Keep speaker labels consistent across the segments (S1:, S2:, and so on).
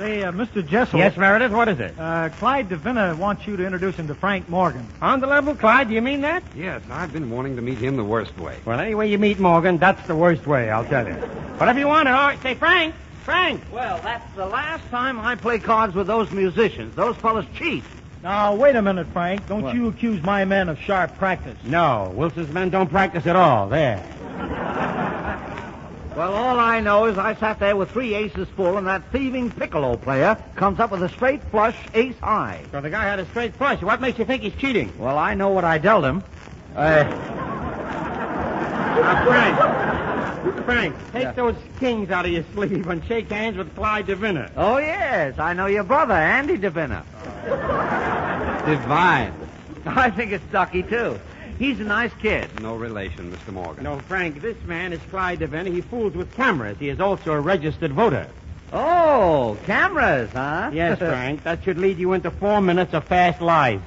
S1: Say, Mr. Jessel.
S2: Yes, Meredith, what is it?
S1: Clyde Devina wants you to introduce him to Frank Morgan.
S2: On the level, Clyde, do you mean that?
S3: Yes, I've been wanting to meet him the worst way.
S2: Well, any way you meet Morgan, that's the worst way, I'll tell you. Whatever you want, all right. Say, Frank.
S4: Well, that's the last time I play cards with those musicians. Those fellas cheat.
S1: Now, wait a minute, Frank. Don't you accuse my men of sharp practice.
S2: No, Wilson's men don't practice at all. There.
S4: Well, all I know is I sat there with 3 aces full, and that thieving piccolo player comes up with a straight flush ace high.
S2: So the guy had a straight flush. What makes you think he's cheating?
S4: Well, I know what I dealt him.
S2: Frank, take those kings out of your sleeve and shake hands with Clyde Devina.
S4: Oh, yes. I know your brother, Andy Devina.
S3: Divine.
S4: I think it's Ducky, too. He's a nice kid.
S3: No relation, Mr. Morgan.
S2: No, Frank, this man is Clyde Devina. He fools with cameras. He is also a registered voter.
S4: Oh, cameras, huh?
S2: Yes, Frank. That should lead you into 4 minutes of fast life.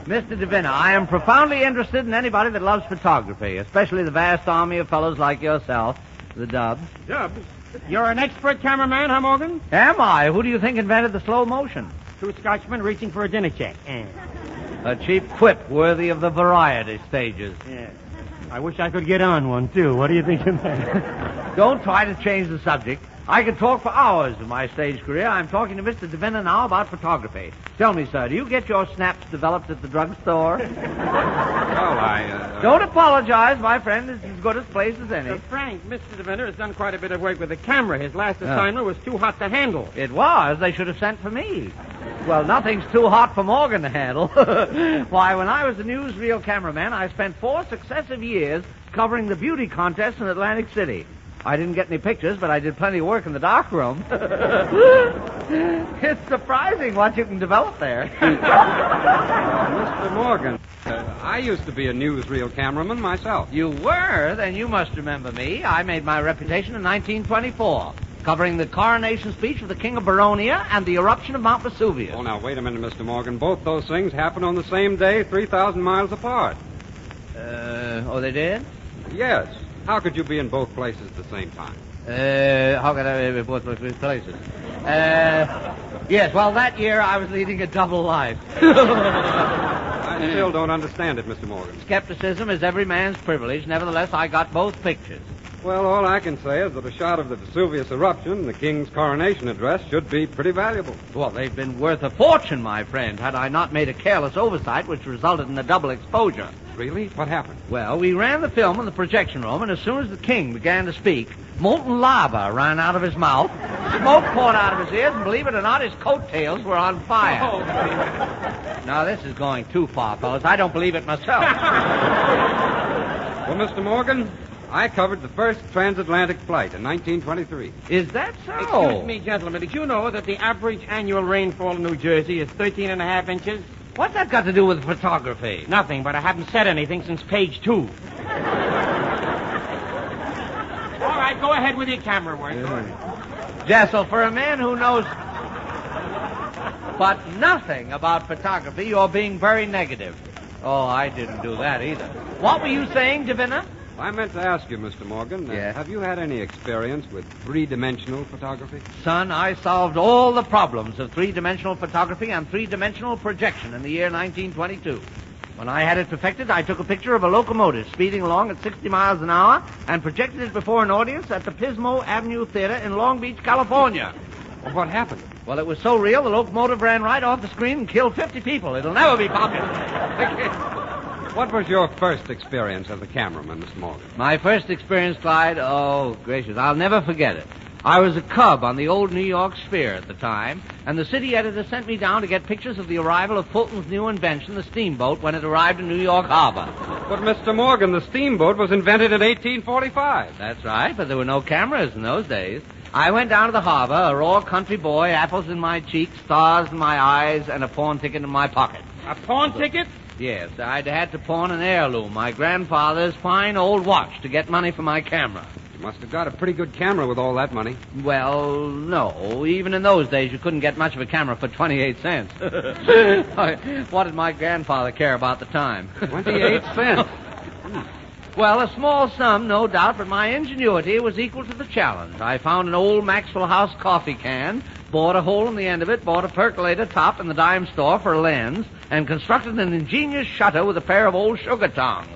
S4: Mr. Devina, I am profoundly interested in anybody that loves photography, especially the vast army of fellows like yourself, the Dubs.
S2: Dubs? You're an expert cameraman, huh, Morgan?
S4: Am I? Who do you think invented the slow motion?
S2: 2 Scotchmen reaching for a dinner check.
S4: A cheap quip worthy of the variety stages.
S2: Yeah. I wish I could get on one, too. What do you think of that?
S4: Don't try to change the subject. I could talk for hours of my stage career. I'm talking to Mr. Devina now about photography. Tell me, sir, do you get your snaps developed at the drugstore?
S3: Well,
S4: Don't apologize, my friend. It's as good a place as any.
S2: Frank, Mr. Devina has done quite a bit of work with the camera. His last assignment was too hot to handle.
S4: It was. They should have sent for me. Well, nothing's too hot for Morgan to handle. Why, when I was a newsreel cameraman, I spent 4 successive years covering the beauty contest in Atlantic City. I didn't get any pictures, but I did plenty of work in the darkroom. It's surprising what you can develop there.
S3: Mr. Morgan, I used to be a newsreel cameraman myself.
S4: You were? Then you must remember me. I made my reputation in 1924, covering the coronation speech of the King of Baronia and the eruption of Mount Vesuvius.
S3: Oh, now, wait a minute, Mr. Morgan. Both those things happened on the same day, 3,000 miles apart.
S4: Oh, they did?
S3: Yes. How could you be in both places at the same time?
S4: How could I be in both places? Yes, well, that year I was leading a double life.
S3: I still don't understand it, Mr. Morgan.
S4: Skepticism is every man's privilege. Nevertheless, I got both pictures.
S3: Well, all I can say is that a shot of the Vesuvius eruption and the King's coronation address should be pretty valuable.
S4: Well, they've been worth a fortune, my friend, had I not made a careless oversight which resulted in a double exposure.
S3: Really? What happened?
S4: Well, we ran the film in the projection room, and as soon as the king began to speak, molten lava ran out of his mouth, smoke poured out of his ears, and believe it or not, his coattails were on fire.
S2: Oh.
S4: Now, this is going too far, fellas. I don't believe it myself.
S3: Well, Mr. Morgan, I covered the first transatlantic flight in 1923.
S4: Is that so?
S2: Excuse me, gentlemen. Did you know that the average annual rainfall in New Jersey is 13.5 inches?
S4: What's that got to do with photography?
S2: Nothing, but I haven't said anything since page 2. All right, go ahead with your camera work.
S4: Jessel, for a man who knows but nothing about photography, you're being very negative. Oh, I didn't do that either. What were you saying, Devina?
S3: I meant to ask you, Mr. Morgan, have you had any experience with 3-dimensional photography?
S4: Son, I solved all the problems of 3-dimensional photography and 3-dimensional projection in the year 1922. When I had it perfected, I took a picture of a locomotive speeding along at 60 miles an hour and projected it before an audience at the Pismo Avenue Theater in Long Beach, California.
S3: Well, what happened?
S4: Well, it was so real, the locomotive ran right off the screen and killed 50 people. It'll never be popular.
S3: What was your first experience as a cameraman, Mr. Morgan?
S4: My first experience, Clyde, oh, gracious, I'll never forget it. I was a cub on the old New York Sphere at the time, and the city editor sent me down to get pictures of the arrival of Fulton's new invention, the steamboat, when it arrived in New York Harbor.
S3: But, Mr. Morgan, the steamboat was invented in 1845.
S4: That's right, but there were no cameras in those days. I went down to the harbor, a raw country boy, apples in my cheeks, stars in my eyes, and a pawn ticket in my pocket.
S2: A pawn ticket?
S4: Yes, I'd had to pawn an heirloom, my grandfather's fine old watch, to get money for my camera.
S3: You must have got a pretty good camera with all that money.
S4: Well, no. Even in those days, you couldn't get much of a camera for 28 cents. What did my grandfather care about the time?
S3: 28 cents?
S4: Well, a small sum, no doubt, but my ingenuity was equal to the challenge. I found an old Maxwell House coffee can, bored a hole in the end of it, bought a percolator top in the dime store for a lens, and constructed an ingenious shutter with a pair of old sugar tongs.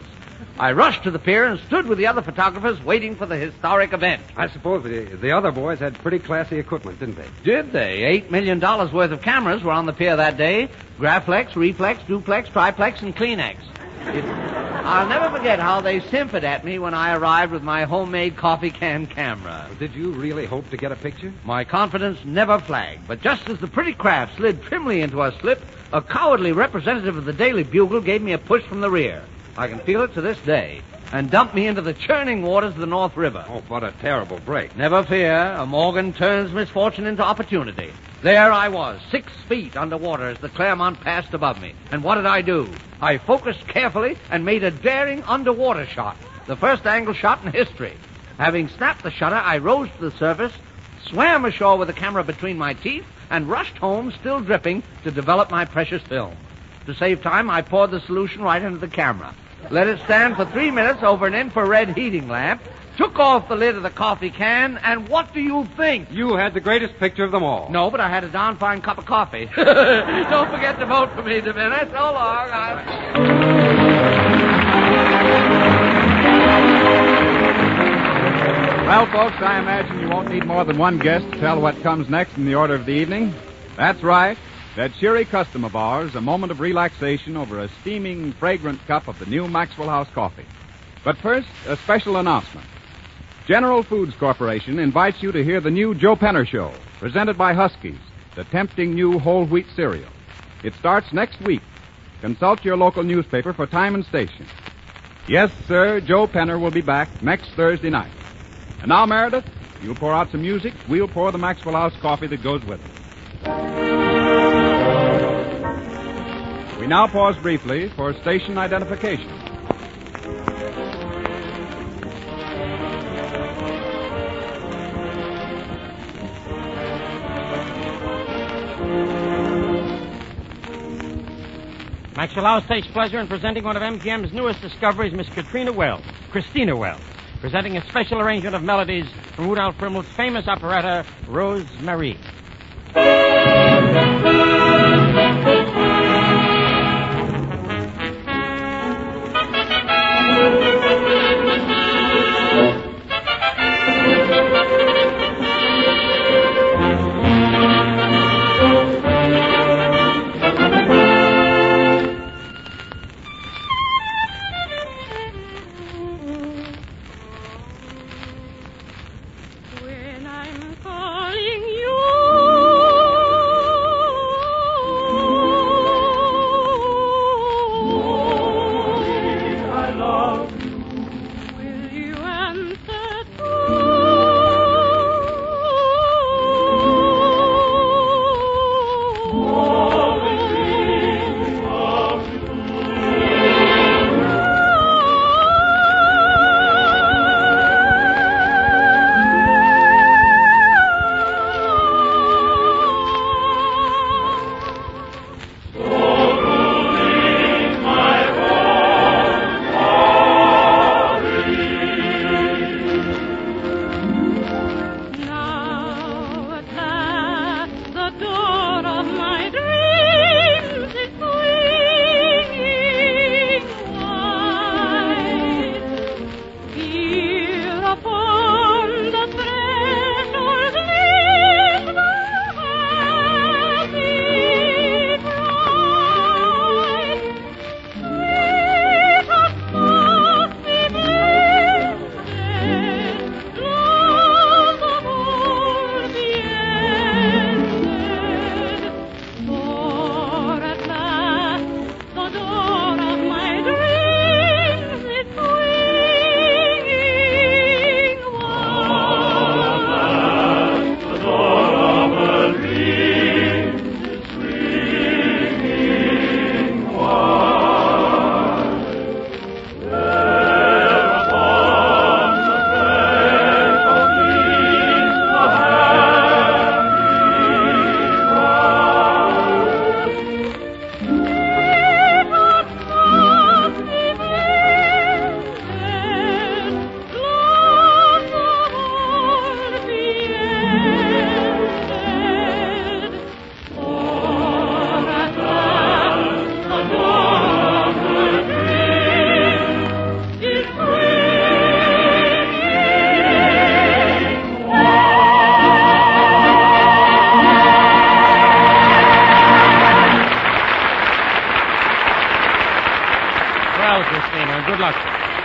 S4: I rushed to the pier and stood with the other photographers waiting for the historic event.
S3: I suppose the other boys had pretty classy equipment, didn't they?
S4: Did they? $8 million worth of cameras were on the pier that day. Graflex, reflex, duplex, triplex, and Kleenex. I'll never forget how they simpered at me when I arrived with my homemade coffee can camera.
S3: Did you really hope to get a picture?
S4: My confidence never flagged, but just as the pretty craft slid trimly into a slip, a cowardly representative of the Daily Bugle gave me a push from the rear. I can feel it to this day, and dumped me into the churning waters of the North River.
S3: Oh, what a terrible break.
S4: Never fear, a Morgan turns misfortune into opportunity. There I was, 6 feet underwater as the Claremont passed above me. And what did I do? I focused carefully and made a daring underwater shot, the first angle shot in history. Having snapped the shutter, I rose to the surface, swam ashore with the camera between my teeth, and rushed home, still dripping, to develop my precious film. To save time, I poured the solution right into the camera. Let it stand for 3 minutes over an infrared heating lamp, took off the lid of the coffee can, and what do you think?
S3: You had the greatest picture of them all.
S4: No, but I had a darn fine cup of coffee. Don't forget to vote for me, DeVinna. So long.
S5: Well, folks, I imagine you won't need more than one guest to tell what comes next in the order of the evening. That's right. That cheery custom of ours, a moment of relaxation over a steaming, fragrant cup of the new Maxwell House coffee. But first, a special announcement. General Foods Corporation invites you to hear the new Joe Penner Show, presented by Huskies, the tempting new whole wheat cereal. It starts next week. Consult your local newspaper for time and station. Yes, sir, Joe Penner will be back next Thursday night. And now, Meredith, you'll pour out some music. We'll pour the Maxwell House coffee that goes with it. We now pause briefly for station identification.
S2: Maxwell House takes pleasure in presenting one of MGM's newest discoveries, Miss Christina Wells, presenting a special arrangement of melodies from Rudolph Primmel's famous operetta, Rose Marie.
S6: When I'm calling you,
S2: Good luck.